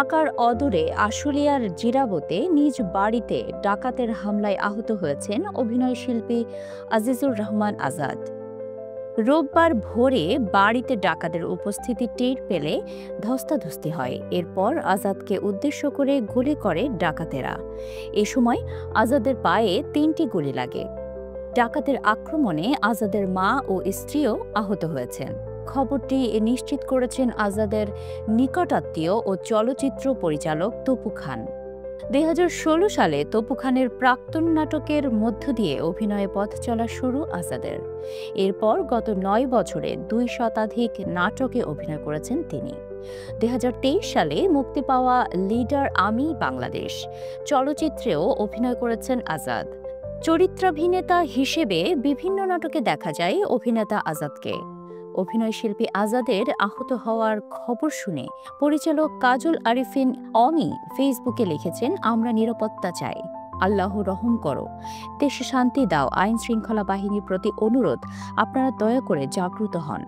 ঢাকার অদূরে আশুলিয়ার জিরাবতে নিজ বাড়িতে ডাকাতের হামলায় আহত হয়েছেন অভিনয়শিল্পী আজিজুর রহমান আজাদ। রোববার ভোরে বাড়িতে ডাকাতের উপস্থিতি টের পেলে ধস্তাধস্তি হয়। এরপর আজাদকে উদ্দেশ্য করে গুলি করে ডাকাতেরা। এ সময় আজাদের পায়ে ৩টি গুলি লাগে। ডাকাতের আক্রমণে আজাদের মা ও স্ত্রীও আহত হয়েছেন। খবরটি নিশ্চিত করেছেন আজাদের নিকটাত্মীয় ও চলচ্চিত্র পরিচালক তপু খান। ২০১৬ সালে তপু খানের প্রাক্তন নাটকের মধ্য দিয়ে অভিনয়ে পথ চলা শুরু আজাদের। এরপর গত ৯ বছরে ২ শতাধিক নাটকে অভিনয় করেছেন তিনি। ২০২৩ সালে মুক্তি পাওয়া লিডার আমি বাংলাদেশ চলচ্চিত্রেও অভিনয় করেছেন আজাদ। চরিত্রাভিনেতা হিসেবে বিভিন্ন নাটকে দেখা যায় অভিনেতা আজাদকে। অভিনয়শিল্পী আজাদের আহত হওয়ার খবর শুনে পরিচালক কাজল আরিফিন অমি ফেসবুকে লিখেছেন, আমরা নিরাপত্তা চাই, আল্লাহ রহম করো, দেশে শান্তি দাও, আইন শৃঙ্খলা বাহিনীর প্রতি অনুরোধ, আপনারা দয়া করে জাগ্রত হন।